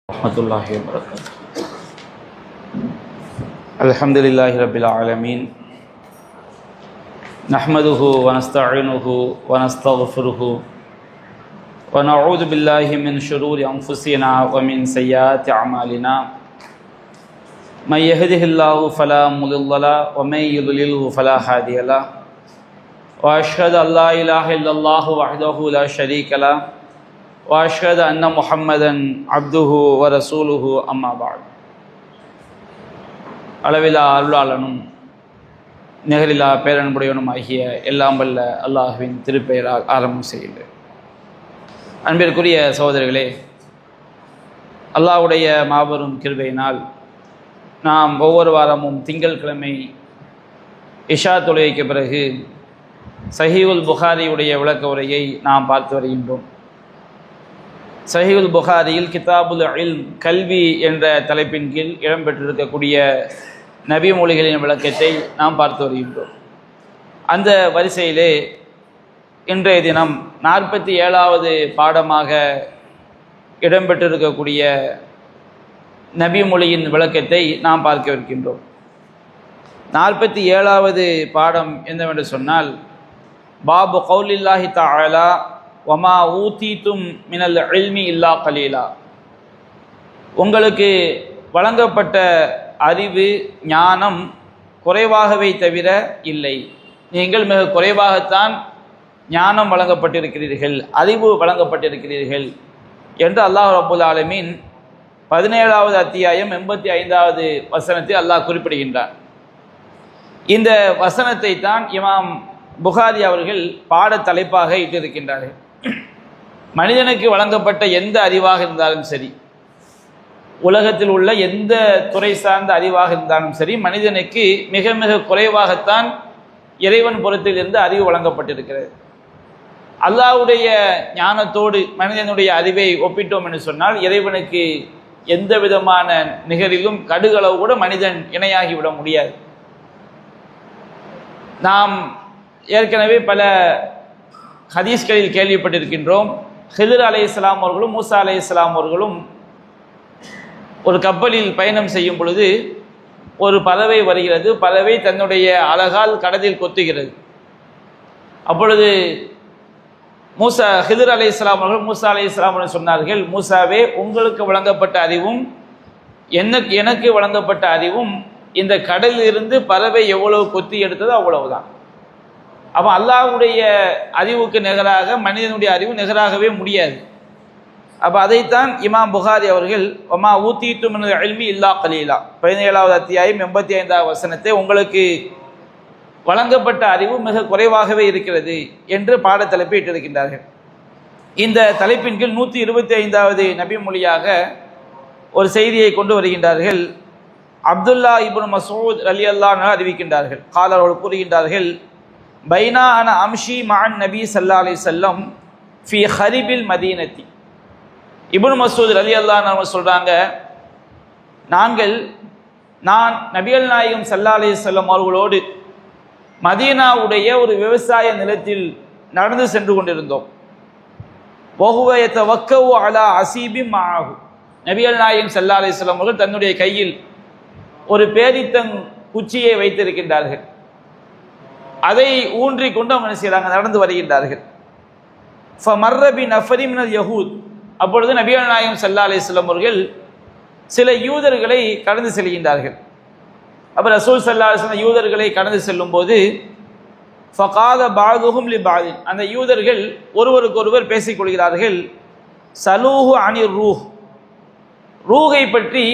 रहमतुल्लाहि व बरकातुहू। अल्हम्दुलिल्लाहि रब्बिल आलमीन नहमदुहु व नस्तईनुहु व नस्तगफिरुहु व नऊज़ु बिल्लाहि मिन शुरूरि अंफुसिना व मिन सय्यिआति अअमालिना मन यहदिहिल्लाहु फला मुदिल्ल लहु व मन युद्लिल्हु फला हादिय लहु व अशहदु अल्ला इलाहा इल्लल्लाहु वहदहु ला शरीक लहु वाशहद अन्न मुहम्मदन अब्दुहु व रसूलुहु अम्मा बाद। அளவிலா அருளாளனும் நிகரிலா பேரன்புடையவனும் ஆகிய எல்லாம் வல்ல அல்லாஹுவின் திருப்பெயரால் ஆரம்பம் செய்கின்றேன். அன்பிற்குரிய சகோதரர்களே, அல்லாஹ்வுடைய மாபெரும் கிருபையினால் நாம் ஒவ்வொரு வாரமும் திங்கட்கிழமை இஷா தொழுகைக்கு பிறகு சஹீஹுல் புகாரியுடைய விளக்க உரையை நாம் பார்த்து வருகின்றோம். சஹீஹுல் புகாரியில் கிதாபுல் இல்ம் கல்வி என்ற தலைப்பின் கீழ் இடம்பெற்றிருக்கக்கூடிய நபி மொழிகளின் விளக்கத்தை நாம் பார்த்து வருகின்றோம். அந்த வரிசையிலே இன்றைய தினம் 47வது பாடமாக இடம்பெற்றிருக்கக்கூடிய நபி மொழியின் விளக்கத்தை நாம் பார்க்க இருக்கின்றோம். 47வது பாடம் என்னவென்று சொன்னால், பாபு கௌலில்லாஹி தஆலா வமா ஊதீதும் மினல் இல்மி இல்லா கலீலா. உங்களுக்கு வழங்கப்பட்ட அறிவு ஞானம் குறைவாகவே தவிர இல்லை, நீங்கள் மிக குறைவாகத்தான் ஞானம் வழங்கப்பட்டிருக்கிறீர்கள், அறிவு வழங்கப்பட்டிருக்கிறீர்கள் என்று அல்லாஹ் ரப்புல் ஆலமீன் 17வது அத்தியாயம் 85வது வசனத்தில் அல்லாஹ் குறிப்பிடுகின்றார். இந்த வசனத்தை தான் இமாம் புகாரி அவர்கள் பாட தலைப்பாக இட்டிருக்கின்றார்கள். மனிதனுக்கு வழங்கப்பட்ட எந்த அறிவாக இருந்தாலும் சரி, உலகத்தில் உள்ள எந்த துறை சார்ந்த அறிவாக இருந்தாலும் சரி, மனிதனுக்கு மிக மிக குறைவாகத்தான் இறைவன் புறத்தில் இருந்து அறிவு வழங்கப்பட்டிருக்கிறது. அல்லாஹ்வுடைய ஞானத்தோடு மனிதனுடைய அறிவை ஒப்பிட்டோம் என்று சொன்னால், இறைவனுக்கு எந்த விதமான நிகரிலும் கடுகளவு கூட மனிதன் இணையாகிவிட முடியாது. நாம் ஏற்கனவே பல ஹதீஸ்களில் கேள்விப்பட்டிருக்கின்றோம். ஹிதர் அலைஹிஸ்ஸலாம் அவர்களும் மூசா அலைஹிஸ்ஸலாம் அவர்களும் ஒரு கப்பலில் பயணம் செய்யும் பொழுது ஒரு பறவை வருகிறது. பறவை தன்னுடைய அலகால் கடலில் கொத்துகிறது. அப்பொழுது ஹிதர் அலைஹிஸ்ஸலாம் அவர்கள் மூசா அலைஹிஸ்ஸலாம் அவர்கள் சொன்னார்கள், மூசாவே, உங்களுக்கு வழங்கப்பட்ட அறிவும் எனக்கு வழங்கப்பட்ட அறிவும் இந்த கடலில் இருந்து பறவை எவ்வளவு கொத்தி எடுத்ததோ அவ்வளவுதான். அப்போ அல்லாஹ்வுடைய அறிவுக்கு நிகராக மனிதனுடைய அறிவு நிகராகவே முடியாது. அப்போ அதைத்தான் இமாம் புகாரி அவர்கள் வமா ஊதீது மினல் இல்மி இல்லா கலீலா 17வது அத்தியாயம் 85வது வசனத்தை உங்களுக்கு வழங்கப்பட்ட அறிவு மிக குறைவாகவே இருக்கிறது என்று பாடத்தலைப்பை இட்டிருக்கின்றார்கள். இந்த தலைப்பின் கீழ் 125வது நபி மொழியாக ஒரு செய்தியை கொண்டு வருகின்றார்கள். அப்துல்லா இப்னு மஸ்ஊத் ரலியல்லாஹு அன்ஹு அறிவிக்கின்றார்கள். காலர் அவர்கள் கூறுகின்றார்கள், பைனா அன அம்ஷி மஅன் நபி ஸல்லல்லாஹு அலைஹி வஸல்லம் ஃபி ஹரிபில் மதீனத்தி. இப்னு மஸ்ஊத் ரலியல்லாஹு அன்ஹு சொல்றாங்க, நான் நபிகள் நாயகம் ஸல்லல்லாஹு அலைஹி வஸல்லம் அவர்களோடு மதீனாவுடைய ஒரு விவசாய நிலத்தில் நடந்து சென்று கொண்டிருந்தோம். வஹுவ யதவக்கவு அலா அஸீபி மஅஹு. நபிகள் நாயகம் ஸல்லல்லாஹு அலைஹி வஸல்லம் அவர்கள் தன்னுடைய கையில் ஒரு பேரித்தங் குச்சியை வைத்திருக்கின்றார்கள். அதை ஊன்றி கொண்டு அவங்க செய்கிறாங்க, நடந்து வருகின்றார்கள். ஃபமர்ர பி நஃபரி மினல் யஹூத். அப்பொழுது நபிகள் நாயகம் ஸல்லல்லாஹு அலைஹி வஸல்லம் அவர்கள் சில யூதர்களை கடந்து செல்கின்றார்கள். அப்போ ரசூல் ஸல்லல்லாஹு அலைஹி வஸல்லம் யூதர்களை கடந்து செல்லும் போது ஃபகால பாதுஹும் லி பாதின், அந்த யூதர்கள் ஒருவருக்கொருவர் பேசிக்கொள்கிறார்கள். சலூஹு அனிர் ரூஹ், ரூஹை பற்றி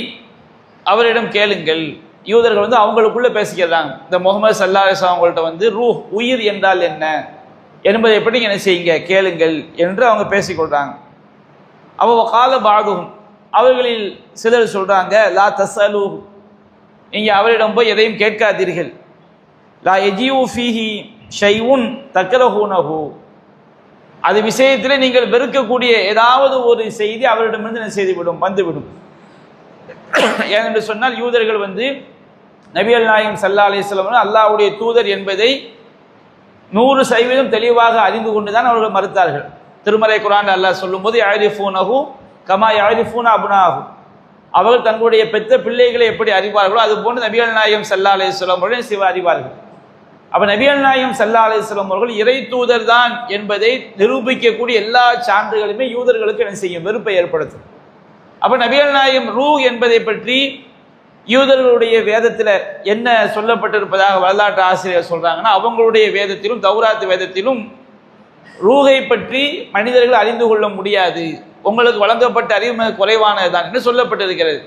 அவரிடம் கேளுங்கள். யூதர்கள் அவங்களுக்குள்ள பேசிக்கிறாங்க, இந்த முகமது ஸல்லல்லாஹு அலைஹி வஸல்லம் அவங்கள்ட்ட ரூஹ் உயிர் என்றால் என்ன என்பதை எப்படி என்ன செய்யுங்க கேளுங்கள் என்று அவங்க பேசிக்கொள்றாங்க. அவ கால பாதுகும், அவர்களில் சிலர் சொல்றாங்க, லா தஸலூ, நீங்க அவரிடம் போய் எதையும் கேட்காதீர்கள். லா யஜிஉ ஃபீஹி ஷைஉன் தக்ரஹூனஹு, அது விஷயத்திலே நீங்கள் வெறுக்கக்கூடிய ஏதாவது ஒரு செய்தி அவரிடமிருந்து என்ன செய்துவிடும், வந்துவிடும். ஏனென்று சொன்னால் யூதர்கள் நபிகள் நாயகம் ஸல்லல்லாஹு அலைஹி வஸல்லம் அல்லாஹ்வுடைய தூதர் என்பதை 100% தெளிவாக அறிந்து கொண்டுதான் அவர்கள் மறுத்தார்கள். திருமறை குர்ஆன் அல்லாஹ் சொல்லும்போது யாரிஃபூனஹு கமா யாரிஃபூன அப்னாஹு, அவர்கள் தங்களுடைய பெற்ற பிள்ளைகளை எப்படி அறிவார்களோ அது போன்று நபிகள் நாயகம் ஸல்லல்லாஹு அலைஹி வஸல்லம் அவர்கள் சிவ அறிவார்கள். அப்ப நபிகள் நாயகம் ஸல்லல்லாஹு அலைஹி வஸல்லம் அவர்கள் இறை தூதர் தான் என்பதை நிரூபிக்கக்கூடிய எல்லா சான்றுகளுமே யூதர்களுக்கு என்ன செய்யும்? வெறுப்பை ஏற்படுத்தும். அப்ப நபிகள் நாயகம் ரூஹ் என்பதை பற்றி யூதர்களுடைய வேதத்தில் என்ன சொல்லப்பட்டிருப்பதாக வரலாற்று ஆசிரியர் சொல்றாங்கன்னா, அவங்களுடைய வேதத்திலும் தௌராத் வேதத்திலும் ரூஹை பற்றி மனிதர்கள் அறிந்து கொள்ள முடியாது, உங்களுக்கு வழங்கப்பட்ட அறிவு மிக குறைவானதுதான் என்று சொல்லப்பட்டிருக்கிறது.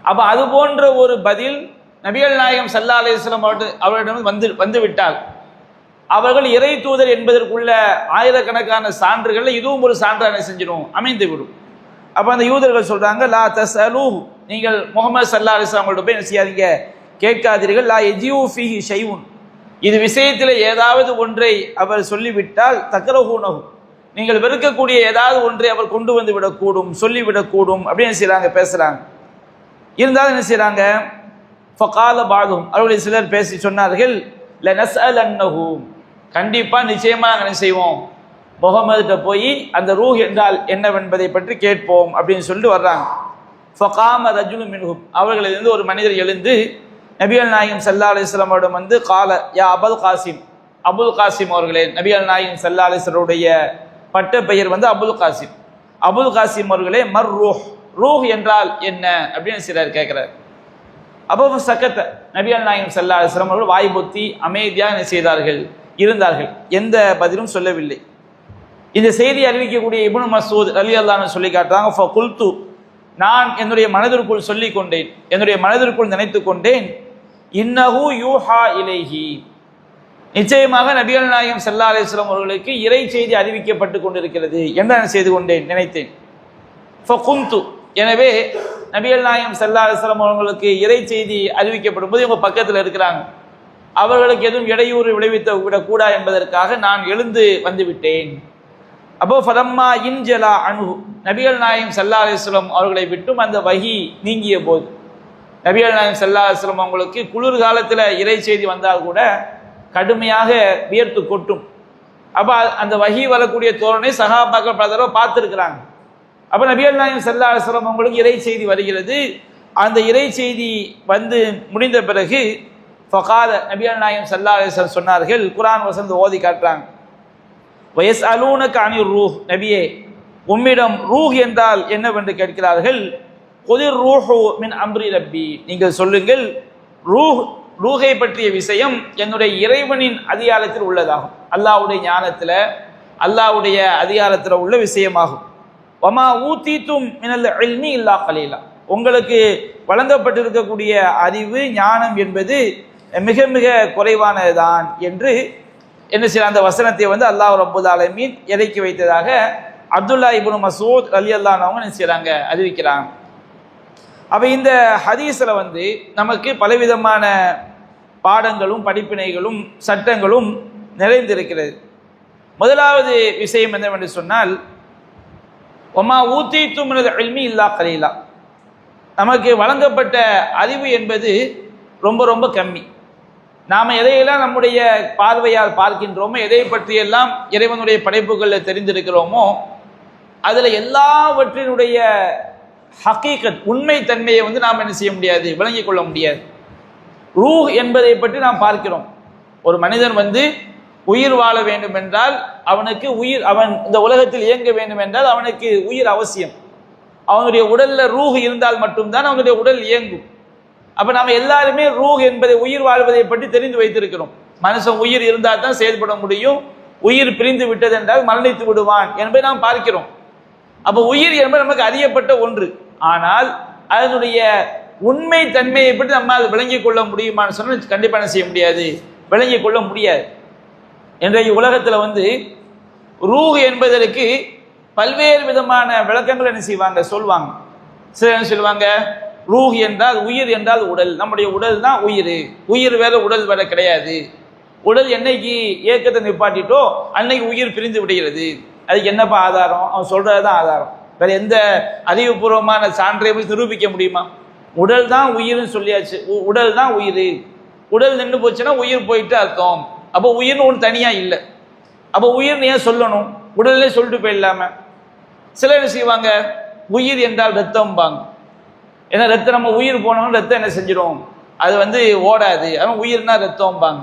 அப்ப அது போன்ற ஒரு பதில் நபிகள் நாயகம் ஸல்லல்லாஹு அலைஹி வஸல்லம் அவரிடம் வந்து விட்டால் அவர்கள் இறை தூதர் என்பதற்குள்ள ஆயிரக்கணக்கான சான்றுகள் இதுவும் ஒரு சான்றாக செஞ்சிடும், அமைந்து விடும். அப்ப அந்த யூதர்கள் சொல்றாங்க, லா தஸ்அலூ, நீங்கள் முஹம்மது ஸல்லல்லாஹு அலைஹி வஸல்லம் அவர்கள்ட்ட போய் என்ன செய்யாதீங்க, கேட்காதீர்கள். லா யஜிஉ ஃபீஹி ஷைஉன், இது விஷயத்தில் ஏதாவது ஒன்றை அவர் சொல்லிவிட்டால் தக்ரஹூனஹு, நீங்கள் வெறுக்கக்கூடிய ஏதாவது ஒன்றை அவர் கொண்டு வந்து விடக்கூடும், சொல்லிவிடக்கூடும் அப்படின்னு செய்யறாங்க, பேசுறாங்க. இருந்தாலும் என்ன செய்யறாங்க, ஃபகால பாதும், அவர்களில் சிலர் பேசி சொன்னார்கள், லனஸ்அலன்னஹு, கண்டிப்பா நிச்சயமா என்ன செய்வோம், முகமதுகிட்ட போய் அந்த ரூஹ் என்றால் என்னவென்பதை பற்றி கேட்போம் அப்படின்னு சொல்லிட்டு வர்றாங்க. ஃபகாம ரஜுலுன் மின்ஹும், அவர்களிலிருந்து ஒரு மனிதர் எழுந்து நபிகள் நாயகம் ஸல்லல்லாஹு அலைஹி வஸல்லம் அவரிடம் வந்து, கால யா அபுல் காசிம், அபுல் காசிம் அவர்களே, நபிகள் நாயகம் ஸல்லல்லாஹு அலைஹி வஸல்லுடைய பட்ட பெயர் வந்து அபுல் காசிம். அபுல் காசிம் அவர்களே, மர் ரூஹ், ரூஹ் என்றால் என்ன அப்படின்னு சிலர் கேட்கிறார். அப்போ சக்கத்த, நபிகள் நாயகம் ஸல்லல்லாஹு அலைஹி வஸல்லம் அவர்கள் வாய் பொத்தி அமைதியாக என்ன செய்தார்கள், இருந்தார்கள், எந்த பதிலும் சொல்லவில்லை. இந்த செய்தி அறிவிக்கக்கூடிய இப்னு மஸ்ஊத் ரலியல்லாஹு அன்ஹு சொல்லி காட்டுறாங்க, ஃபகுல்து, நான் என்னுடைய மனதிற்குள் சொல்லிக் கொண்டேன், என்னுடைய மனதிற்குள் நினைத்து கொண்டேன், இன்னஹு யூஹா இலைஹி, நிச்சயமாக நபிகள் நாயகம் ஸல்லல்லாஹு அலைஹி வஸல்லம் அவர்களுக்கு இறை செய்தி அறிவிக்கப்பட்டு கொண்டிருக்கிறது என்று நான் செய்து கொண்டேன், நினைத்தேன். ஃபகுந்து, எனவே நபிகள் நாயகம் ஸல்லல்லாஹு அலைஹி வஸல்லம் அவர்களுக்கு இறை செய்தி அறிவிக்கப்படும் போது இவங்க பக்கத்தில் இருக்கிறாங்க, அவர்களுக்கு எதுவும் இடையூறு விளைவித்து விடக்கூடாது என்பதற்காக நான் எழுந்து வந்து விட்டேன். அப்போ ஃபலம்மா இன்ஜலா அன்ஹு, நபிகள் நாயகம் ஸல்லல்லாஹு அலைஹி வஸல்லம் அவர்களை விட்டும் அந்த வஹி நீங்கிய போது, நபிகள் நாயகம் ஸல்லல்லாஹு அலைஹி வஸல்லம் அவங்களுக்கு குளிர் காலத்தில் இறை செய்தி வந்தால் கூட கடுமையாக வியர்த்து கொட்டும். அப்போ அந்த வஹி வரக்கூடிய தோரணை சஹாபாக்கள் பல தடவை பார்த்துருக்கிறாங்க. அப்போ நபிகள் நாயகம் ஸல்லல்லாஹு அலைஹி வஸல்லம் அவங்களுக்கு இறை செய்தி வருகிறது. அந்த இறை செய்தி வந்து முடிந்த பிறகு ஃபகால, நபிகள் நாயகம் ஸல்லல்லாஹு அலைஹி வஸல்லம் சொன்னார்கள், குர்ஆன் வசனத்தை ஓதி காட்டுறாங்க, வயஸ்அலூனக அனிர் ரூஹ், நபியே உம்மிடம் ரூஹ் என்றால் என்னவென்று கேட்கிறார்கள். குதிர் ரூஹு மின் அம்ரி ரப்பி, நீங்கள் சொல்லுங்கள், ரூஹை பற்றிய விஷயம் என்னுடைய இறைவனின் அதிகாரத்தில் உள்ளதாகும், அல்லாஹ்வுடைய ஞானத்தில் அல்லாஹ்வுடைய அதிகாரத்தில் உள்ள விஷயமாகும். வமா ஊதீதும் மினல் இல்மி இல்லா கலீலா, உங்களுக்கு வழங்கப்பட்டிருக்கக்கூடிய அறிவு ஞானம் என்பது மிக மிக குறைவானதுதான் என்று என்ன செய்ய அந்த வசனத்தை வந்து அல்லாஹ் ரப்பல் ஆலமீன் இறக்கி வைத்ததாக அப்துல்லா இப்னு மஸ்ஊத் ரலியல்லாஹு அன்ஹு அவங்க என்ன செய்றாங்க, அறிவிக்கிறாங்க. அப்ப இந்த ஹதீஸ்ல வந்து நமக்கு பலவிதமான பாடங்களும் படிப்பினைகளும் சட்டங்களும் நிறைந்திருக்கிறது. முதலாவது விஷயம் என்னவென்று சொன்னால், ஒமா ஊத்தீத்து மினல் இல்மி இல்லா கலீலா, நமக்கு வழங்கப்பட்ட அறிவு என்பது ரொம்ப ரொம்ப கம்மி. நாம் எதையெல்லாம் நம்முடைய பார்வையால் பார்க்கின்றோமோ, எதை பற்றியெல்லாம் இறைவனுடைய படைப்புகளில் தெரிந்திருக்கிறோமோ, அதில் எல்லாவற்றினுடைய ஹக்கீகத் உண்மை தன்மையை வந்து நாம் என்ன செய்ய முடியாது, விளங்கிக் கொள்ள முடியாது. ரூஹ் என்பதை பற்றி நாம் பார்க்கிறோம். ஒரு மனிதன் வந்து உயிர் வாழ வேண்டும் என்றால் அவனுக்கு உயிர், அவன் இந்த உலகத்தில் இயங்க வேண்டும் என்றால் அவனுக்கு உயிர் அவசியம். அவனுடைய உடல்ல ரூஹ் இருந்தால் மட்டும்தான் அவனுடைய உடல் இயங்கும். அப்ப நாம எல்லாருமே ரூஹ் என்பதை, உயிர் வாழ்வதை பற்றி தெரிந்து வைத்திருக்கிறோம். மனுஷன் உயிர் இருந்தால் தான் செயல்பட முடியும், உயிர் பிரிந்து விட்டது என்றால் மரணித்து விடுவான் என்பதை நாம் பார்க்கிறோம். அப்ப உயிர் என்பது நமக்கு அறியப்பட்ட ஒன்று. ஆனால் அதனுடைய உண்மை தன்மையை பற்றி நம்மால் விளங்கிக் கொள்ள முடியுமான்னு சொன்னால் கண்டிப்பாக என்ன செய்ய முடியாது, விளங்கிக் கொள்ள முடியாது. இன்றைய உலகத்தில் வந்து ரூஹ் என்பதற்கு பல்வேறு விதமான விளக்கங்கள் என்ன செய்வாங்க, சொல்வாங்க. சிலர் என்ன சொல்லுவாங்க, ரூஹ் என்றால் உயிர் என்றால் உடல், நம்முடைய உடல் தான் உயிர், உயிர் வேற உடல் வேற கிடையாது. உடல் என்னைக்கு இயக்கத்தை நிப்பாட்டிட்டோ அன்னைக்கு உயிர் பிரிந்து விடுகிறது. அதுக்கு என்னப்பா ஆதாரம், அவன் சொல்றது தான் ஆதாரம், வேற எந்த அறிவுபூர்வமான சான்றை நிரூபிக்க முடியுமா? உடல் தான் உயிர்னு சொல்லியாச்சு, உடல் தான் உயிர், உடல் நின்று போச்சுன்னா உயிர் போயிட்டு அர்த்தம். அப்போ உயிர்னு ஒன்று தனியா இல்லை. அப்போ உயிர்னு ஏன் சொல்லணும், உடல்லே சொல்லிட்டு போயிடலாம. சிலர் செய்வாங்க, உயிர் என்றால் ரத்தம்பாங்க, ஏன்னா ரத்தம் நம்ம உயிர் போனோம்னு ரத்தம் என்ன செஞ்சிடும், அது வந்து ஓடாது. ஆனால் உயிர்னா ரத்தம்பாங்க.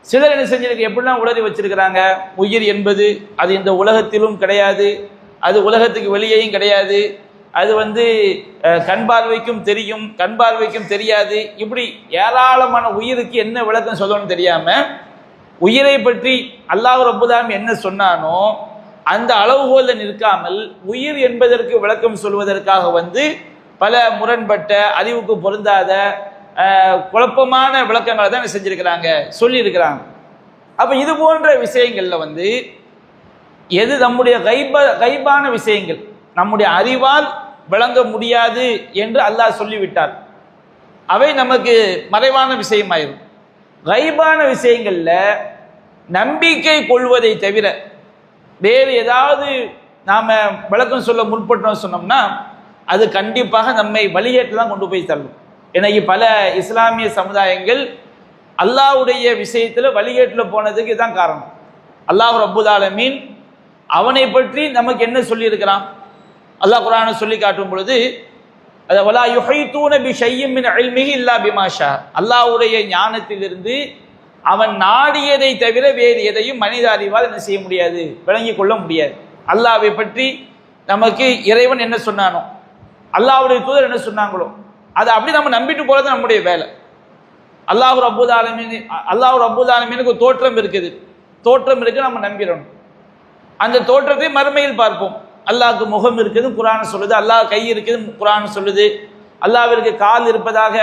சிலர் என்ன செஞ்சிருக்கு, எப்படிலாம் உளறி வச்சிருக்கிறாங்க, உயிர் என்பது அது இந்த உலகத்திலும் கிடையாது, அது உலகத்துக்கு வெளியேயும் கிடையாது, அது வந்து கண் பார்வைக்கும் தெரியும், கண் பார்வைக்கும் தெரியாது. இப்படி ஏராளமான உயிருக்கு என்ன விளக்கம் சொல்லணும்னு தெரியாம, உயிரை பற்றி அல்லாஹ் ரப்பல் ஆலமீன் என்ன சொன்னானோ அந்த அளவுகோல நிற்காமல் உயிர் என்பதற்கு விளக்கம் சொல்வதற்காக வந்து பல முரண்பட்ட அறிவுக்கு பொருந்தாத குழப்பமான விளக்கங்களை தான் என்ன செஞ்சிருக்கிறாங்க, சொல்லியிருக்கிறாங்க. அப்ப இது போன்ற விஷயங்கள்ல வந்து எது நம்முடைய கைபான விஷயங்கள், நம்முடைய அறிவால் விளங்க முடியாது என்று அல்லாஹ் சொல்லிவிட்டார், அவை நமக்கு மறைவான விஷயமாயிரும். கைபான விஷயங்கள்ல நம்பிக்கை கொள்வதை தவிர வேறு ஏதாவது நாம விளக்கம் சொல்ல முற்பட்டோம் சொன்னோம்னா அது கண்டிப்பாக நம்மை வழிகேட்டு தான் கொண்டு போய் தள்ளும். எனக்கு பல இஸ்லாமிய சமுதாயங்கள் அல்லாஹ்வுடைய விஷயத்துல வழிகேட்டுல போனதுக்கு தான் காரணம். அல்லாஹ் ரப்பல் ஆலமீன் அவனை பற்றி நமக்கு என்ன சொல்லி இருக்கிறான், அல்லாஹ் குர்ஆனை சொல்லி காட்டும் பொழுது வலா யுஹீதூன பிஷைஇம் மின் இல்மிஹி இல்லா பிமா ஷா, அல்லாஹ்வுடைய ஞானத்திலிருந்து அவன் நாடியதை தவிர வேறு எதையும் மனித அறிவால் என்ன செய்ய முடியாது, விளங்கிக் கொள்ள முடியாது. அல்லாஹ்வை பற்றி நமக்கு இறைவன் என்ன சொன்னானோ, அல்லாஹ்வுடைய தூதர் என்ன சொன்னாங்களோ அதை அப்படி நம்ம நம்பிட்டு போறது நம்முடைய வேலை. அல்லாஹ் ரப்பல் ஆலமீனுக்கு தோற்றம் இருக்குது, தோற்றம் இருக்கு, நம்ம நம்பிடணும். அந்த தோற்றத்தை மறுமையில் பார்ப்போம். அல்லாஹ்க்கு முகம் இருக்குது குர்ஆன் சொல்லுது, அல்லாஹ் கை இருக்குது குர்ஆன் சொல்லுது, அல்லாஹ்விற்கு கால் இருப்பதாக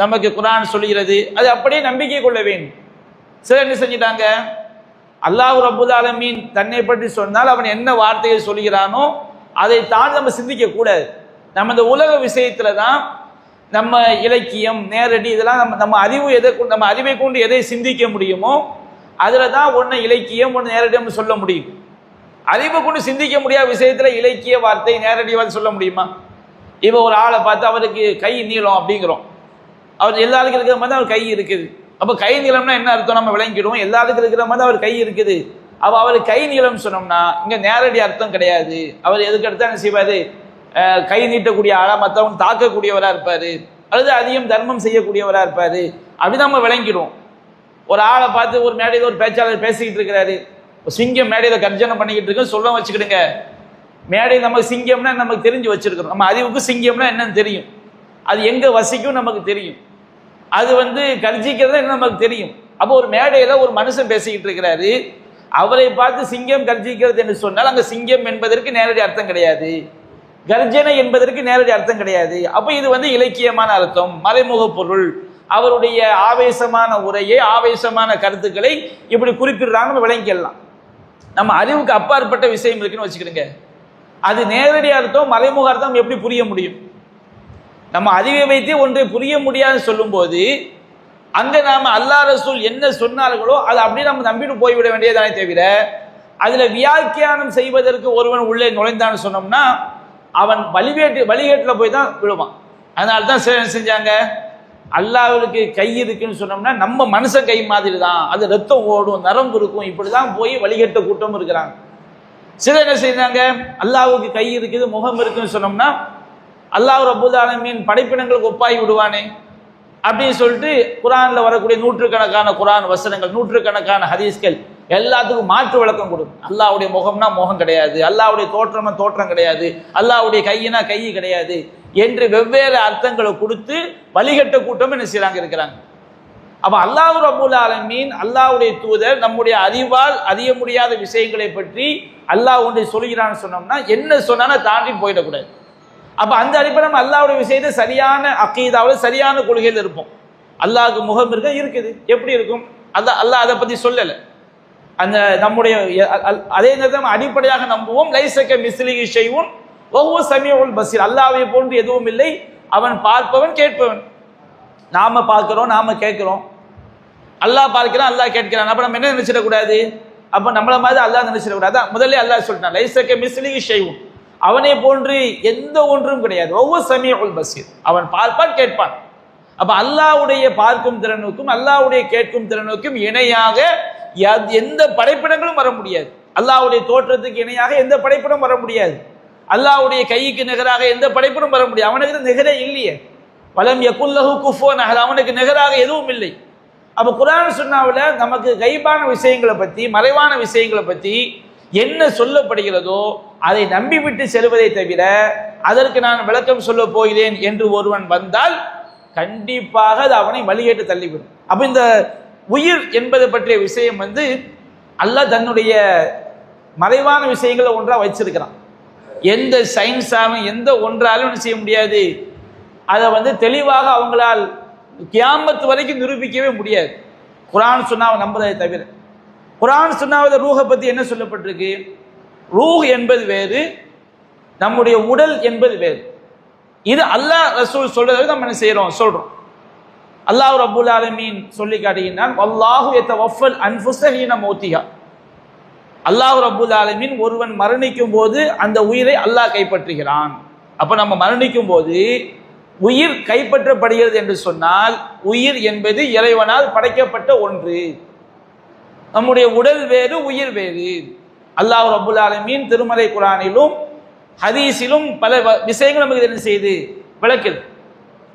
நமக்கு குர்ஆன் சொல்லுகிறது. அது அப்படியே நம்பிக்கை கொள்ள வேண்டும். சிலர் என்ன செஞ்சிட்டாங்க, அல்லாஹ் ரப்பல் ஆலமீன் தன்னை பற்றி சொன்னால் அவன் என்ன வார்த்தையை சொல்கிறானோ அதை தான் நம்ம சிந்திக்க கூடாது. நம்ம இந்த உலக விஷயத்துல தான் நம்ம இலக்கியம் நேரடி இதெல்லாம் நம்ம அறிவு நம்ம அறிவை கொண்டு எதை சிந்திக்க முடியுமோ அதுல தான் ஒன்று இலக்கியம் ஒன்று நேரடியாக சொல்ல முடியும். அறிவை கொண்டு சிந்திக்க முடியாத விஷயத்துல இலக்கிய வார்த்தை நேரடி வார்த்தை சொல்ல முடியுமா? இப்போ ஒரு ஆளை பார்த்து அவருக்கு கை நீளம் அப்படிங்கிறோம், அவர் எல்லாருக்கும் இருக்கிற மாதிரி அவர் கை இருக்குது. அப்போ கை நீளம்னா என்ன அர்த்தம் நம்ம விளங்கிடுவோம், எல்லாருக்கும் இருக்கிற மாதிரி அவர் கை இருக்குது. அப்போ அவர் கை நீளம் சொன்னோம்னா இங்க நேரடி அர்த்தம் கிடையாது. அவர் எதுக்கு அடுத்தா என்ன செய்வாரு, கை நீட்டக்கூடிய ஆளா, மற்றவங்க தாக்கக்கூடியவராக இருப்பாரு, அல்லது அதிகம் தர்மம் செய்யக்கூடியவராக இருப்பாரு, அப்படி நம்ம விளங்கிடுவோம். ஒரு ஆளை பார்த்து ஒரு மேடையில் ஒரு பேச்சாளர் பேசிக்கிட்டு இருக்கிறாரு, சிங்கம் மேடையில் கர்ஜனை பண்ணிக்கிட்டு இருக்கு சொல்ல வச்சுக்கிடுங்க. மேடையில் நம்ம சிங்கம்னா நமக்கு தெரிஞ்சு வச்சிருக்கிறோம், நம்ம அறிவுக்கு சிங்கம்னா என்னன்னு தெரியும், அது எங்க வசிக்கும் நமக்கு தெரியும், அது வந்து கர்ஜிக்கிறது என்ன நமக்கு தெரியும். அப்போ ஒரு மேடையில் ஒரு மனுஷன் பேசிக்கிட்டு இருக்கிறாரு, அவரை பார்த்து சிங்கம் கர்ஜிக்கிறது என்று சொன்னால் அங்கே சிங்கம் என்பதற்கு நேரடி அர்த்தம் கிடையாது, கர்ஜனை என்பதற்கு நேரடி அர்த்தம் கிடையாது. அப்போ இது வந்து இலக்கியமான அர்த்தம், மறைமுக பொருள், அவருடைய ஆவேசமான உரையை ஆவேசமான கருத்துக்களை இப்படி குறிப்பிடுறாங்க, நம்ம விளங்கிக்கலாம். நம்ம அறிவுக்கு அப்பாற்பட்ட விஷயம் இருக்குன்னு வச்சுக்கிடுங்க, அது நேரடி அர்த்தம் மறைமுக அர்த்தம் எப்படி புரிய முடியும்? நம்ம அறிவை வைத்தே ஒன்றை புரிய முடியாதுன்னு சொல்லும் போது அங்க நாம அல்லாஹ் ரசூல் என்ன சொன்னார்களோ அதை அப்படியே நம்ம நம்பிட்டு போய்விட வேண்டியதானே தவிர அதுல வியாக்கியானம் செய்வதற்கு ஒருவன் உள்ளே நுழைந்தான்னு சொன்னோம்னா அவன் வழிகேட்டுல போய் தான் விழுவான். அதனால்தான் சிலர் செஞ்சாங்க, அல்லாஹ்வுக்கு கை இருக்குன்னு சொன்னோம்னா நம்ம மனுஷன் கை மாதிரி தான், அது ரத்தம் ஓடும் நரம்பு இருக்கும், இப்படிதான் போய் வழிகேட்ட கூட்டம் இருக்கிறாங்க. சிலர் என்ன செய்றாங்க, அல்லாஹ்வுக்கு கை இருக்குது முகம் இருக்குன்னு சொன்னோம்னா அல்லாஹ் ரப்பல் ஆலமீன் படைப்பினங்களுக்கு ஒப்பாகி விடுவானே அப்படின்னு சொல்லிட்டு குர்ஆன்ல வரக்கூடிய நூற்றுக்கணக்கான குர்ஆன் வசனங்கள், நூற்றுக்கணக்கான ஹதீஸ்கள் எல்லாத்துக்கும் மாற்று விளக்கம் கொடுக்கும். அல்லாஹ்வுடைய முகம்னா முகம் கிடையாது, அல்லாஹ்வுடைய தோற்றம்னா தோற்றம் கிடையாது, அல்லாஹ்வுடைய கையினா கை கிடையாது என்று வெவ்வேறு அர்த்தங்களை கொடுத்து வழிகட்ட கூட்டம் என்ன செய்றாங்க இருக்கிறாங்க. அப்ப அல்லாஹ் ரப்பல் ஆலமீன் அல்லாஹ்வுடைய தூதர் நம்முடைய அறிவால் அறிய முடியாத விஷயங்களை பற்றி அல்லாஹ் ஒன்றை சொல்கிறான்னு சொன்னோம்னா என்ன சொன்னா தாண்டி போயிடக்கூடாது. அப்ப அந்த அடிப்படை நம்ம அல்லாஹ்வுடைய விஷயத்தை சரியான அக்கீதாவில் சரியான கொள்கையில் இருப்போம். அல்லாஹ்வுக்கு முகம் இருக்குது, எப்படி இருக்கும், அல்லாஹ் அதை பத்தி சொல்லல. அந்த நம்முடைய அதே நேரத்தில் நம்ம அடிப்படையாக நம்புவோம், லைஸக மிஸ்லிஹி ஷைஉன் வஹுவ ஸமீஉல் பஸீர், அல்லாஹ்வை போன்று எதுவும் இல்லை, அவன் பார்ப்பவன் கேட்பவன். நாம பார்க்கிறோம் நாம கேட்கிறோம், அல்லாஹ் பார்க்கிறான் அல்லாஹ் கேட்கிறான். அப்ப நம்ம என்ன நினைச்சிடக்கூடாது, அப்ப நம்மள மாதிரி அல்லாஹ் நினைச்சிடக்கூடாது. முதல்ல அல்லாஹ் சொல்லிட்டான் லைஸக மிஸ்லிஹி ஷைஉன், அவனை போன்று எந்த ஒன்றும் கிடையாது, வஹுவ ஸமீஉல் பஸீர், அவன் பார்ப்பான் கேட்பான். அப்ப அல்லாஹ்வுடைய பார்க்கும் திறனுக்கும் அல்லாஹ்வுடைய கேட்கும் திறனுக்கும் இணையாக எந்த படைப்பிடங்களும் வர முடியாது, அல்லாஹ்வுடைய தோற்றத்துக்கு இணையாக எந்த படைப்பிடம் வர முடியாது. அல்லாஹ்வுடைய கைக்கு நிகராக எந்த படைப்பும் வர முடியும். அவனுக்கு நிகரே இல்லையே. வலம் யகுல்லஹு குஃபுவன் அஹத், அவனுக்கு நிகராக எதுவும் இல்லை. அப்ப குர்ஆன் சுன்னாவுல நமக்கு கைபான விஷயங்களை பத்தி, மறைவான விஷயங்களை பத்தி என்ன சொல்லப்படுகிறதோ அதை நம்பிவிட்டு செல்வதை தவிர அதற்கு நான் விளக்கம் சொல்ல போகிறேன் என்று ஒருவன் வந்தால் கண்டிப்பாக அது அவனை வழிகேட்டு தள்ளிவிடும். அப்ப இந்த உயிர் என்பது பற்றிய விஷயம் அல்லாஹ் தன்னுடைய மறைவான விஷயங்களை ஒன்றா வச்சிருக்கிறான். எந்த சயின்ஸாலும் எந்த ஒன்றாலும் என்ன செய்ய முடியாது, அதை தெளிவாக அவங்களால் கியாமத்து வரைக்கும் நிரூபிக்கவே முடியாது, குர்ஆன் சுன்னாவை நம்புறதை தவிர. குர்ஆன் சுன்னாவில் ரூஹை பற்றி என்ன சொல்லப்பட்டிருக்கு? ரூஹ் என்பது வேறு, நம்முடைய உடல் என்பது வேறு. இது அல்லாஹ் ரசூல் சொல்றதை நம்ம என்ன செய்யறோம், சொல்றோம். அல்லாஹ் ரப்புல் ஆலமீன் சொல்லி காட்டுகின்றான், வல்லாஹு யதவஃபல் அன்ஃபுஸ ஹீன மௌத்திஹா. அல்லாஹ் ரப்புல் ஆலமீன் ஒருவன் மரணிக்கும் போது அந்த உயிரை அல்லாஹ் கைப்பற்றுகிறான். அப்ப நம்ம மரணிக்கும் போது உயிர் கைப்பற்றப்படுகிறது என்று சொன்னால் உயிர் என்பது இறைவனால் படைக்கப்பட்ட ஒன்று. நம்முடைய உடல் வேறு, உயிர் வேறு. அல்லாஹ் ரப்புல் ஆலமீன் திருமறை குர்ஆனிலும் ஹதீஸிலும் பல விஷயங்கள் நமக்கு என்ன செய்து விளக்குது.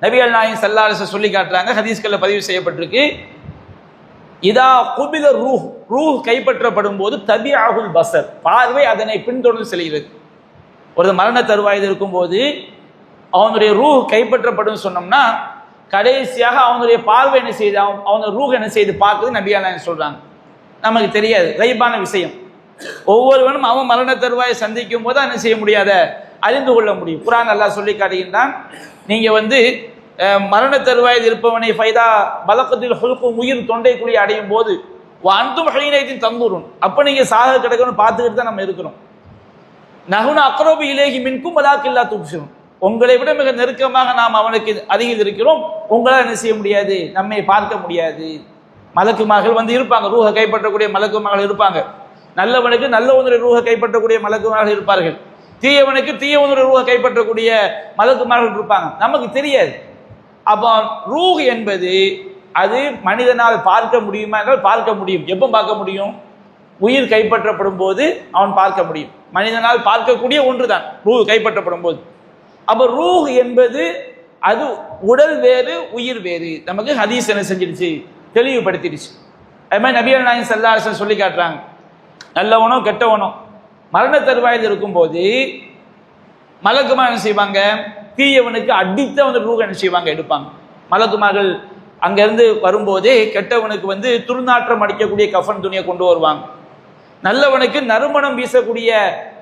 நபிகள் நாயகம் ஸல்லல்லாஹு அலைஹி வஸல்லம் சொல்லி காட்டுறாங்க, ஹதீஸ்கள்ல பதிவு செய்யப்பட்டிருக்கு, இதா குபில ரூஹ், ரூஹ் கைப்பற்றப்படும் போது தபிஅஹுல் பஸர், பார்வை அதனை பின்தொடர்ந்து செல்கிறது. ஒரு மரண தருவாயில் இருக்கும் போது அவனுடைய ரூஹ் கைப்பற்றப்படும் சொன்னோம்னா கடைசியாக அவனுடைய பார்வை என்ன செய்து, அவனுடைய ரூஹ் என்ன செய்து பார்க்குது நபிகள் நாயகம் சொல்றாங்க. நமக்கு தெரியாது, கைபான விஷயம். ஒவ்வொருவனும் அவன் மரண தருவாயை சந்திக்கும் போது என்ன செய்ய முடியாத அறிந்து கொள்ள முடியும். குர்ஆன் அல்லாஹ் சொல்லி காட்டுகின்றான், நீங்க மரண தருவாயில் இருப்பவனை ஃபைதா பலகத்தில் ஹுல்கு, உயிர் தொண்டை குழி அடையும் போது அந்தும் ஹீனைத்தின் தந்தூரும், அப்ப நீங்க சாக கிடக்கணும் பார்த்துக்கிட்டு தான் நம்ம இருக்கிறோம். நஹுன அக்ரபு இலைஹி மின்கும் வலாக்கில்லா துப்சிரும், உங்களை விட மிக நெருக்கமாக நாம் அவனுக்கு அருகில் இருக்கிறோம், உங்களால் என்ன செய்ய முடியாது, நம்மை பார்க்க முடியாது. மலக்குமார்கள் இருப்பாங்க, ரூஹை கைப்பற்றக்கூடிய மலக்குமார்கள் இருப்பாங்க. நல்லவனுக்கு நல்லவனுடைய ரூஹை கைப்பற்றக்கூடிய மலக்குமார்கள் இருப்பார்கள், தீயவனுக்கு தீயவனுடைய ரூஹை கைப்பற்றக்கூடிய மலக்குமார்கள் இருப்பாங்க, நமக்கு தெரியாது. அப்போ ரூஹ் என்பது அது மனிதனால் பார்க்க முடியுமா என்றால் பார்க்க முடியும். எப்போ பார்க்க முடியும்? உயிர் கைப்பற்றப்படும் போது அவன் பார்க்க முடியும். மனிதனால் பார்க்கக்கூடிய ஒன்றுதான் ரூஹ் கைப்பற்றப்படும் போது. அப்போ ரூஹ் என்பது அது உடல் வேறு, உயிர் வேறு. நமக்கு ஹதீஸ் என்ன செஞ்சிருச்சு, தெளிவுபடுத்திடுச்சு. அது மாதிரி நபிகள் நாயகம் ஸல்லல்லாஹு அலைஹி வஸல்லம் சொல்லி காட்டுறாங்க, நல்லவனோ கெட்டவனோ மரண தருவாயில் இருக்கும்போது மலக்குமா என்ன செய்வாங்க, தீயவனுக்கு அடித்த ரூஹ் என்ன செய்வாங்க, எடுப்பாங்க. மலக்குமார்கள் அங்கிருந்து வரும்போதே கெட்டவனுக்கு துர்நாற்றம் அடிக்கக்கூடிய கஃபன் துணியை கொண்டு வருவாங்க, நல்லவனுக்கு நறுமணம் வீசக்கூடிய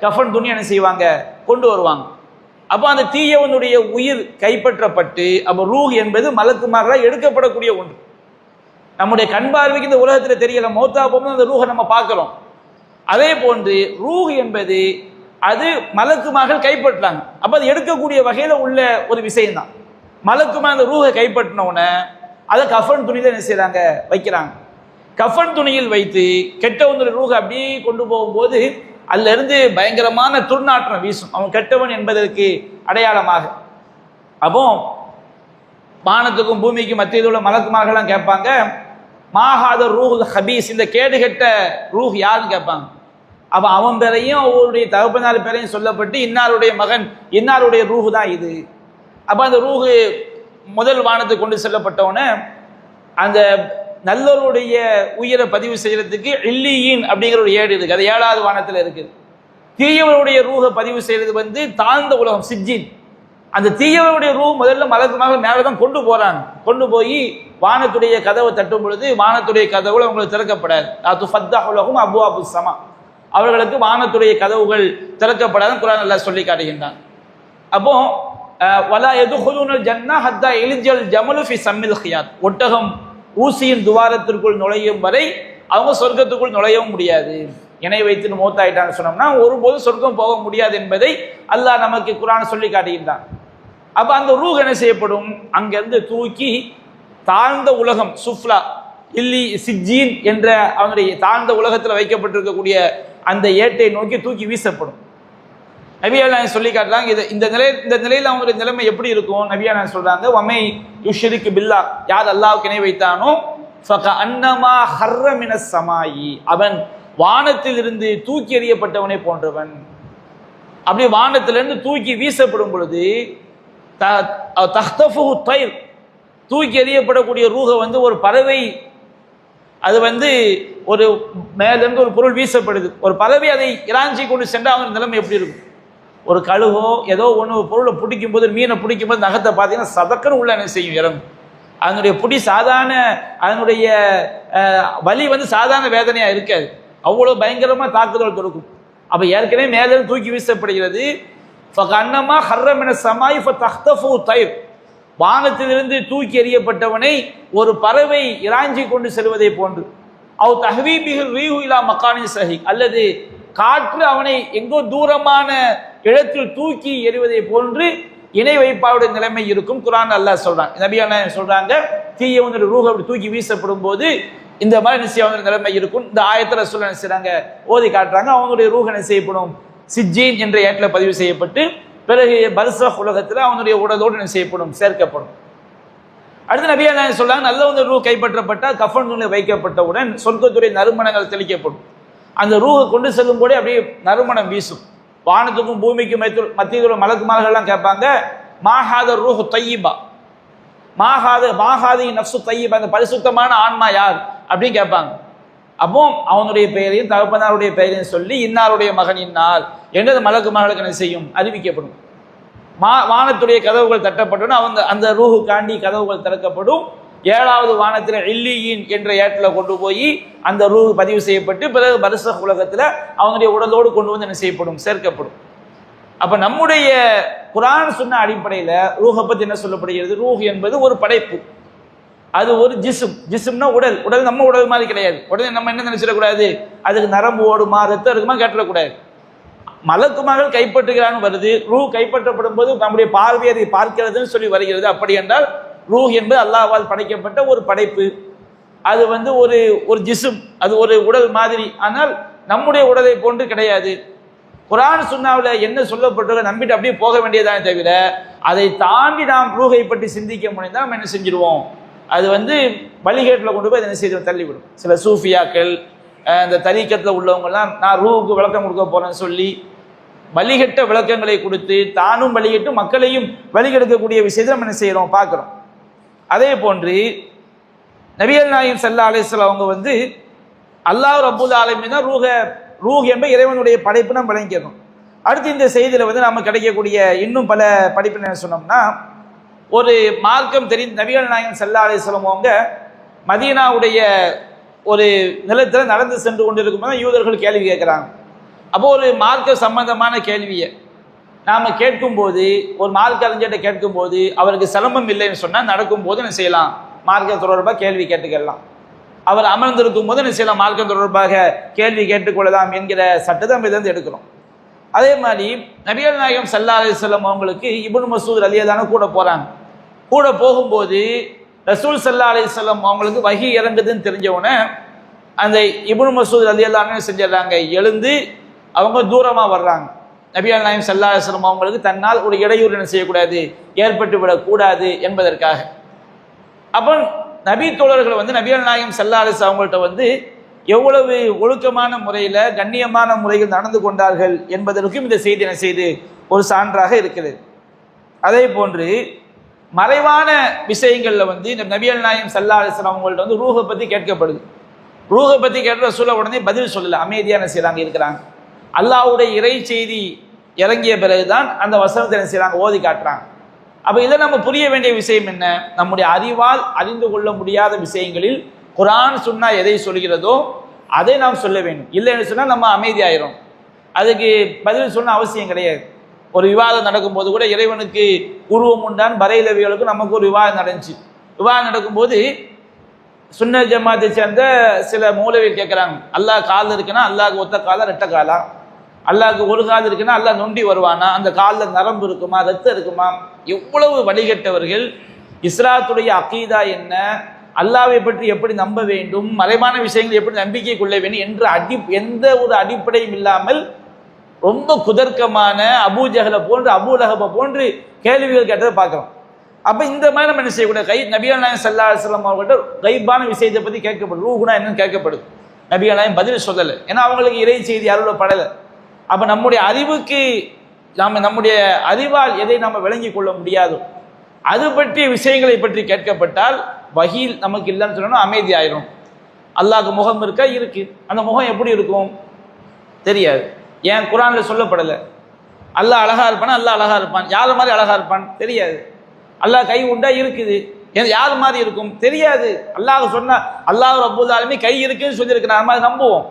கஃபன் துணி என்ன செய்வாங்க, கொண்டு வருவாங்க. அப்போ அந்த தீயவனுடைய உயிர் கைப்பற்றப்பட்டு அப்போ ரூஹ் என்பது மலக்குமார்களால் எடுக்கப்படக்கூடிய ஒன்று. நம்முடைய கண் பார்வைக்கு இந்த உலகத்தில் தெரியல, மௌத்தா போகும்போது அந்த ரூஹை நம்ம பார்க்கிறோம். அதே போன்று ரூஹ் என்பது அது மலக்குமார்கள் கைப்பற்றாங்க. அப்ப அது எடுக்கக்கூடிய வகையில உள்ள ஒரு விஷயம் தான். மலக்குமா அந்த ரூஹை கைப்பற்றினவுடனே அதை கஃபன் துணியில என்ன செய்யறாங்க, வைக்கிறாங்க. கஃபன் துணியில் வைத்து கெட்டவனுடைய ரூஹை அப்படியே கொண்டு போகும்போது அதுல இருந்து பயங்கரமான துர்நாற்றம் வீசும், அவன் கெட்டவன் என்பதற்கு அடையாளமாக. அப்போ வானத்துக்கும் பூமிக்கும் மத்தியில் உள்ள மலக்குமார்கள்லாம் கேட்பாங்க, மாஹாத ரூஹ் ஹபீஸ், இந்த கேடுகெட்ட ரூஹ் யாருன்னு கேட்பாங்க. அப்ப அவன் பேரையும் அவருடைய தகப்பனார் பேரையும் சொல்லப்பட்டு இன்னாருடைய மகன் இன்னாருடைய ரூஹு தான் இது. அப்ப அந்த ரூஹு முதல் வானத்துக்கு கொண்டு செல்லப்பட்டவன அந்த நல்லவருடைய உயிரை பதிவு செய்யறதுக்கு இல்லியின் அப்படிங்கிற ஒரு ஏடு இருக்கு, அது 7வது வானத்தில் இருக்குது. தீயவருடைய ரூஹை பதிவு செய்யறது தாழ்ந்த உலகம் சிஜ்ஜின். அந்த தீயவருடைய ரூஹ் முதல்ல மலக்குமாக மேலதான் கொண்டு போறாங்க. கொண்டு போய் வானத்துடைய கதவை தட்டும் பொழுது வானத்துடைய கதவுகள் அவங்களுக்கு திறக்கப்படாது. உலகம் அபு அபு சமா, அவர்களுக்கு வானத்துடைய கதவுகள் திறக்கப்படாது குர்ஆன் அல்லாஹ் சொல்லி காட்டுகின்றான். அப்போ வலா யதுகுலூனல் ஜன்னah ஹத்தா இலிஜல் ஜமலு ஃபி சம்மில் கியாத், ஒட்டகம் ஊசியின் துவாரத்திற்குள் நுழையும் வரை அவங்க சொர்க்கத்துக்குள் நுழையவும் முடியாது. இணை வைத்து மௌத்தாயிட்டான்னு சொன்னோம்னா ஒருபோதும் சொர்க்கம் போக முடியாது என்பதை அல்லாஹ் நமக்கு குர்ஆன் சொல்லி காட்டுகின்றான். அப்ப அந்த ரூஹ் என்ன செய்யப்படும், அங்கிருந்து தூக்கி தாழ்ந்த உலகம் சுஃப்லா இல்லி சிஜ்ஜீன் என்ற அவனுடைய தாழ்ந்த உலகத்தில் வைக்கப்பட்டிருக்கக்கூடிய அந்த ஏட்டை நோக்கி தூக்கி வீசப்படும். நபியான் சொல்லி காட்டுறாங்க, இந்த நிலையில் அவங்களுடைய நிலைமை எப்படி இருக்கும். நபியான் சொல்றாங்க, வமை யுஷ்ரிக்கு பில்லா, யார் அல்லாஹ்வுக்கு இணை வைத்தானோ ஃபகஅன்னமா ஹர்ர மினஸ் ஸமாயி, அவன் வானத்தில் இருந்து தூக்கி எறியப்பட்டவனை போன்றவன். அப்படி வானத்திலிருந்து தூக்கி வீசப்படும் பொழுது தஹ்தஃபுஹு தைர், தூக்கி எறியப்படக்கூடிய ரூஹை வந்து ஒரு பறவை, அது வந்து ஒரு மேலிருந்து ஒரு பொருள் வீசப்படுது, ஒரு பறவை அதை இராஞ்சி கொண்டு சென்றால் அவங்க நிலைமை எப்படி இருக்கும்? ஒரு கழுகோ ஏதோ ஒன்று பொருளை பிடிக்கும் போது, மீனை பிடிக்கும் போது நகத்தை பார்த்தீங்கன்னா சதக்கன்னு உள்ள என்ன செய்யும், இறங்கும். அதனுடைய பிடி சாதாரண, அதனுடைய வலி வந்து சாதாரண வேதனையாக இருக்காது, அவ்வளோ பயங்கரமாக தாக்குதல் கொடுக்கும். அப்போ ஏற்கனவே மேலிருந்து தூக்கி வீசப்படுகிறது. ஃபகன்னமா ஹர்ரமின சமாய் ஃபதஹ்தஃபு தைர், வானத்திலிருந்து தூக்கி எறியப்பட்டவனை ஒரு பறவை இராஞ்சி கொண்டு செல்வதை போன்று, அவ் தஹ்வீபிஹில் ரீஹு இலா மக்கானின் சஹீக், அல்லது காற்று அவனை எங்கோ தூரமான இடத்தில் தூக்கி எறிவதை போன்று இணை வைப்பாவுடைய நிலைமை இருக்கும். குர்ஆன் அல்லாஹ் சொல்றான், நபியான சொல்றாங்க, தீயவனுடைய ரூஹ் அப்படி தூக்கி வீசப்படும் போது இந்த மாதிரி நிச்சயம் நிலைமை இருக்கும். இந்த ஆயத்துல சொல்ல செய்றாங்க, ஓதி காட்டுறாங்க, அவனுடைய ரூஹ் என்ன செய்யப்படும், சிஜ்ஜீன் என்ற ஏட்டில் பதிவு செய்யப்பட்டு பிறகு பர்ஸஹ் உலகத்தில் அவனுடைய உடலோடு என்ன செய்யப்படும், சேர்க்கப்படும். அடுத்து நபியா சொல்றாங்க, நல்லவனுடைய ரூஹ் கைப்பற்றப்பட்டால் கஃபன் துணியில் வைக்கப்பட்டவுடன் சொர்க்கத்துடைய நறுமணங்கள் தெளிக்கப்படும். அந்த ரூஹை கொண்டு செல்லும் போதே அப்படியே நறுமணம் வீசும். வானத்துக்கும் பூமிக்கும் மத்தியில் உள்ள மலக்குமார்கள்லாம் கேட்பாங்க, மாஹாத ரூஹ் தையிபா, மாஹாதி நஃப்சு தையிபா, அந்த பரிசுத்தமான ஆன்மா யார் அப்படின்னு கேட்பாங்க. அப்போ அவனுடைய பெயரையும் தகப்பனாருடைய பெயரையும் சொல்லி இன்னாருடைய மகன் இன்னார் என்று அந்த மலக்குமார்களுக்கு என்ன செய்யும், அறிவிக்கப்படும். வானத்துடைய கதவுகள் தட்டப்பட்டோன்னு அந்த ரூஹு காண்டி கதவுகள் திறக்கப்படும். 7வது வானத்தில் இல்லியின் என்ற ஏட்டில் கொண்டு போய் அந்த ரூஹ் பதிவு செய்யப்பட்டு பிறகு பர்ஸஹ் உலகத்தில் அவனுடைய உடலோடு கொண்டு வந்து என்ன செய்யப்படும், சேர்க்கப்படும். அப்ப நம்முடைய குர்ஆன் சொன்ன அடிப்படையில் ரூஹை பற்றி என்ன சொல்லப்படுகிறது, ரூஹ் என்பது ஒரு படைப்பு, அது ஒரு ஜிஸ்ம்னா உடல். உடல் நம்ம உடல் மாதிரி கிடையாது. உடனே நம்ம என்ன நினைச்சிடக்கூடாது, அதுக்கு நரம்பு ஓடுமா ரத்தம் இருக்குமா கேட்டக்கூடாது. மலக்குமார்கள் கைப்பற்றுகிறான்னு வருது, ரூஹ் கைப்பற்றப்படும் போது நம்முடைய பார்வையை அதை பார்க்கிறதுன்னு சொல்லி வருகிறது. அப்படி என்றால் ரூஹ் என்பது அல்லாஹ்வால் படைக்கப்பட்ட ஒரு படைப்பு, அது வந்து ஒரு ஜிஸ்ம், அது ஒரு உடல் மாதிரி. ஆனால் நம்முடைய உடலை போன்று கிடையாது. குர்ஆன் சுன்னாவில் என்ன சொல்லப்பட்டதோ நம்பிட்டு அப்படியே போக வேண்டியதானே தவிர அதை தாண்டி நாம் ரூஹை பற்றி சிந்திக்க முடிந்தால் நம்ம என்ன செஞ்சிருவோம், அது வந்து வழிகேட்டில் கொண்டு போய் என்ன செய்து தள்ளிவிடும். சில சூஃபியாக்கள், இந்த தரீக்கத்தில் உள்ளவங்கெல்லாம் நான் ரூஹுக்கு விளக்கம் கொடுக்க போறேன்னு சொல்லி வழிகட்ட விளக்கங்களை கொடுத்து தானும் வழிகட்டு மக்களையும் வழிகெடுக்கக்கூடிய விஷயத்தை நம்ம என்ன செய்யறோம், பார்க்கிறோம். அதே போன்று நபிகள் நாயகம் ஸல்லல்லாஹு அலைஹி வஸல்லம் அவங்க வந்து அல்லாஹ் ரப்புல் ஆலமீன் தான் ரூஹ் என்ப இறைவனுடைய படைப்பு நம்ம விளங்கிக்கணும். அடுத்து இந்த செய்தியில் வந்து நம்ம கிடைக்கக்கூடிய இன்னும் பல படிப்பு என்ன சொன்னோம்னா, ஒரு மார்க்கம் தெரிந்த நபிகள் நாயகம் ஸல்லல்லாஹு அலைஹி வஸல்லம் அவங்க மதீனாவுடைய ஒரு நிலத்தில் நடந்து சென்று கொண்டிருக்கும் போது யூதர்கள் கேள்வி கேட்குறாங்க. அப்போ ஒரு மார்க்க சம்பந்தமான கேள்வியை நாம் கேட்கும்போது, ஒரு மார்க்க அறிஞர்கிட்ட கேட்கும்போது அவருக்கு சிரமம் இல்லைன்னு சொன்னால் நடக்கும்போது என்ன செய்யலாம், மார்க்க தொடர்பாக கேள்வி கேட்டுக்கலாம். அவர் அமர்ந்திருக்கும் போது என்ன செய்யலாம், மார்க்க தொடர்பாக கேள்வி கேட்டுக்கொள்ளலாம் என்கிற சட்டத்தை நம்ம இதிலிருந்து எடுக்கிறோம். அதே மாதிரி நபிகள் நாயகம் ஸல்லல்லாஹு அலைஹி வஸல்லம் அவங்களுக்கு இப்னு மஸ்ஊத் ரலியல்லாஹு கூட போகிறாங்க. கூட போகும்போது ரசூல் ஸல்லல்லாஹு அலைஹி வஸல்லம் அவங்களுக்கு வஹி இறங்குதுன்னு தெரிஞ்சவுடனே அந்த இப்னு மஸ்ஊத் ரலியல்லாஹு செஞ்சிடறாங்க, எழுந்து அவங்க தூரமாக வர்றாங்க. நபிகள் நாயகம் ஸல்லல்லாஹு அலைஹி வஸல்லம் அவங்களுக்கு தன்னால் ஒரு இடையூறு என்ன செய்யக்கூடாது, ஏற்பட்டு விடக்கூடாது என்பதற்காக. அப்போ நபி தோழர்கள் வந்து நபிகள் நாயகம் ஸல்லல்லாஹு அலைஹி வஸல்லம் அவங்கள்ட்ட வந்து எவ்வளவு ஒழுக்கமான முறையில் கண்ணியமான முறையில் நடந்து கொண்டார்கள் என்பதற்கும் இந்த செய்தி என்ன செய்து ஒரு சான்றாக இருக்கிறது. அதே போன்று மறைவான விஷயங்களில் வந்து இந்த நபிகள் நாயகம் ஸல்லல்லாஹு அலைஹி வஸல்லம் அவங்கள்ட்ட வந்து ரூஹை பற்றி கேட்கப்படுது. ரூஹை பற்றி கேட்ட ரசூலை உடனே பதில் சொல்லலை, அமைதியான செய்கிறாங்க இருக்கிறாங்க. அல்லாஹ்வுடைய இறை செய்தி இறங்கிய பிறகுதான் அந்த வசனத்தை என்ன செய்கிறாங்க, ஓதி காட்டுறாங்க. அப்போ இதை நம்ம புரிய வேண்டிய விஷயம் என்ன, நம்முடைய அறிவால் அறிந்து கொள்ள முடியாத விஷயங்களில் குர்ஆன் சுன்னா எதை சொல்கிறதோ அதை நாம் சொல்ல வேண்டும். இல்லைன்னு சொன்னால் நம்ம அமைதியாயிரும், அதுக்கு பதில் சொன்ன அவசியம் கிடையாது. ஒரு விவாதம் நடக்கும்போது கூட இறைவனுக்கு உருவம் உண்டான் பரைலவிகளுக்கும் நமக்கு ஒரு விவாதம் நடந்துச்சு. விவாதம் நடக்கும்போது சுன்ன ஜமாத்தை சேர்ந்த சில மௌலவி கேட்குறாங்க, அல்லாஹ் கால் இருக்குன்னா அல்லாஹ்க்கு ஒத்த காலா ரெட்ட காலா, அல்லாஹ்க்கு ஒரு கால் இருக்குன்னா அல்லாஹ் நொண்டி வருவானா, அந்த காலில் நரம்பு இருக்குமா ரத்தம் இருக்குமா. எவ்வளவு வழிகட்டவர்கள், இஸ்லாத்துடைய அகீதா என்ன, அல்லாஹ்வை பற்றி எப்படி நம்ப வேண்டும், மறைவான விஷயங்கள் எப்படி நம்பிக்கை கொள்ள வேண்டும் என்ற எந்த ஒரு அடிப்படையும் இல்லாமல் ரொம்ப குதர்க்கமான அபூஜஹலை போன்று அபூலஹபை போன்று கேள்விகள் கேட்டதை பார்க்குறோம். அப்போ இந்த மாதிரி நம்ம என்ன செய்யக்கூடாது, நபிகள் நாயகம் ஸல்லல்லாஹு அலைஹி வஸல்லம் அவங்கள்ட்ட கைபான விஷயத்தை பற்றி கேட்கப்படுது, ரூஹுனா என்னன்னு கேட்கப்படுது. நபிகள் நாயகம் பதில் சொல்லலை, ஏன்னா அவங்களுக்கு இறை செய்தி அருளப்படலை. அப்போ நம்முடைய அறிவுக்கு நாம் நம்முடைய அறிவால் எதை நாம் விளங்கி கொள்ள முடியாதோ அது பற்றிய விஷயங்களை பற்றி கேட்கப்பட்டால் வஹீல் நமக்கு இல்லைன்னு சொல்லணும், அமைதி ஆயிரும். அல்லாஹ்க்கு முகம் இருக்கா? இருக்கு. அந்த முகம் எப்படி இருக்கும் தெரியாது. ஏன் குர்ஆன்ல சொல்லப்படலை. அல்லாஹ் அழகா இருப்பான், அல்லாஹ் அழகா இருப்பான். யார் மாதிரி அழகா இருப்பான் தெரியாது. அல்லாஹ் கை உண்டா? இருக்குது. யார் மாதிரி இருக்கும் தெரியாது. அல்லாஹ் சொன்னா அல்லாஹ் ரப்பல் ஆலமீன் கை இருக்குன்னு சொல்லியிருக்கிறார், நம்ம அதை நம்புவோம்.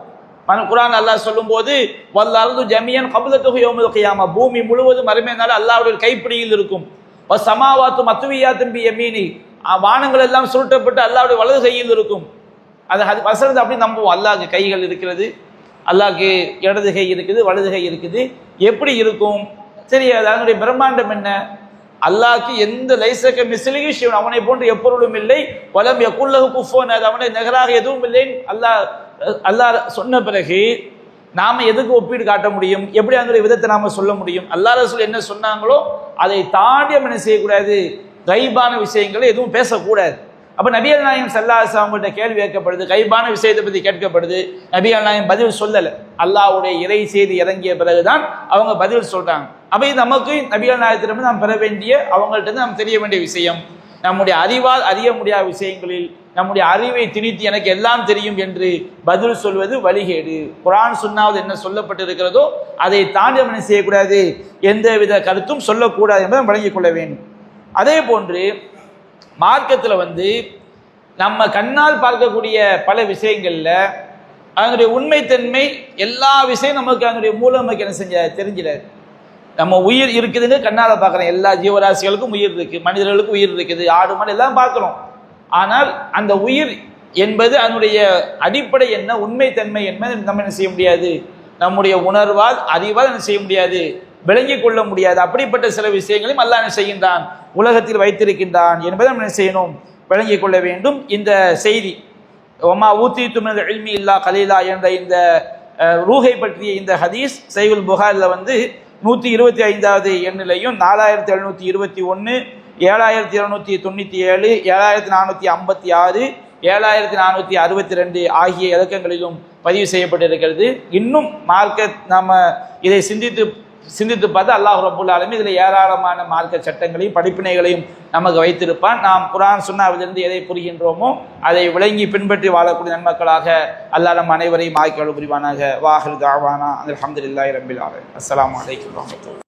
குர்ஆன் அல்லாஹ் சொல்லும் போது வல்லர்து ஜமியன் கப்லத்துஹு யௌமுல் கியாமா, பூமி முழுவதும் மறுமை நாள் அல்லாஹ்வுடைய கைப்பிடியில் இருக்கும். வஸ்ஸமாவாத்து மத்வியாத்துன் பி யமீனி, வானங்கள் எல்லாம் சுருட்டப்பட்டு அல்லாஹ்வுடைய வலது கையில் இருக்கும். அது வசனத்தை அப்படி நம்புவோம். அல்லாஹ்க்கு கைகள் இருக்கிறது, அல்லாஹ்க்கு இடது கை இருக்குது, வலது கை இருக்குது. எப்படி இருக்கும் தெரியாது. அதனுடைய பிரம்மாண்டம் என்ன? அல்லாஹ்க்கு எந்த லைசக மிஸ்லிஹி ஷைஉன், அவனை போன்று எப்பொருளும் இல்லை. வலம் யகுல்லஹு குஃபுவன், அது அவனை நிகராக எதுவும் இல்லை. அல்லாஹ் சொன்ன பிறகு நாம எதுக்கு ஒப்பீடு காட்ட முடியும்? எப்படி அதனுடைய விதத்தை நாம சொல்ல முடியும்? அல்லாஹ் ரசூல் என்ன சொன்னாங்களோ அதை தாண்டி நம்ம என்ன செய்யக்கூடாது? கைபான விஷயங்களை எதுவும் பேசக்கூடாது. அப்ப நபிகள் நாயகம் ஸல்லல்லாஹு அலைஹி வஸல்லம் அவங்கள்ட்ட கேள்வி கேட்கப்படுது, கைபான விஷயத்தை பத்தி கேட்கப்படுது. நபிகள் நாயகம் பதில் சொல்லலை. அல்லாஹ்வுடைய இறை செய்தி இறங்கிய பிறகுதான் அவங்க பதில் சொல்றாங்க. அப்ப இது நமக்கு நபிகள் நாயகத்திலிருந்து நாம் பெற வேண்டிய, அவங்கள்ட்ட நாம் தெரிய வேண்டிய விஷயம். நம்முடைய அறிவால் அறிய முடியாத விஷயங்களில் நம்முடைய அறிவை திணித்து எனக்கு எல்லாம் தெரியும் என்று பதில் சொல்வது வழிகேடு. குர்ஆன் சுன்னாவில் என்ன சொல்லப்பட்டிருக்கிறதோ அதை தாண்டி என்ன செய்யக்கூடாது, எந்தவித கருத்தும் சொல்லக்கூடாது என்பதை வழங்கிக் கொள்ள வேண்டும். அதே போன்று மார்க்கத்தில் நம்ம கண்ணால் பார்க்கக்கூடிய பல விஷயங்கள்ல அதனுடைய உண்மைத்தன்மை எல்லா விஷயம் நமக்கு அதனுடைய மூலம் நமக்கு என்ன செஞ்ச தெரிஞ்சிடாது. நம்ம உயிர் இருக்குதுன்னு கண்ணால் பார்க்குறோம். எல்லா ஜீவராசிகளுக்கும் உயிர் இருக்குது, மனிதர்களுக்கும் உயிர் இருக்குது, ஆடு மாடு எல்லாம் பார்க்குறோம். ஆனால் அந்த உயிர் என்பது அதனுடைய அடிப்படை என்ன, உண்மைத்தன்மை என்பது நம்ம என்ன செய்ய முடியாது, நம்முடைய உணர்வால் அறிவால் என்ன செய்ய முடியாது, விளங்கிக் கொள்ள முடியாது. அப்படிப்பட்ட சில விஷயங்களையும் அல்லாஹ் என்ன செய்கின்றான், உலகத்தில் வைத்திருக்கின்றான் என்பதை நம்ம என்ன செய்யணும், விளங்கிக் கொள்ள வேண்டும். இந்த செய்தி ஒமா ஊத்தீது மினல் இல்மி இல்லா கலீலா என்ற இந்த ரூஹை பற்றிய இந்த ஹதீஸ் சஹீஹுல் புகாரில் 125வது எண்ணிலையும் 4721, 7297, 7456, 7462 ஆகிய இலக்கங்களிலும் பதிவு செய்யப்பட்டிருக்கிறது. இன்னும் மார்க்க நாம இதை சிந்தித்து பார்த்து அல்லாஹ் ரப்பல் ஆலமீன் இதில் ஏராளமான மார்க்க சட்டங்களையும் படிப்பினைகளையும் நமக்கு வைத்திருப்பான். நாம் குர்ஆன் சுன்னாவிலிருந்து எதை புரிகின்றோமோ அதை விளங்கி பின்பற்றி வாழக்கூடிய நன்மக்களாக அல்லாஹ் நம் அனைவரையும் ஆக்கி அருள் புரிவானாக. வாஹிரு தஅவானா அல்ஹம்துலில்லாஹி ரப்பில் ஆலமீன். அஸ்ஸலாமு அலைக்கும் வரஹ்மத்துல்லாஹி.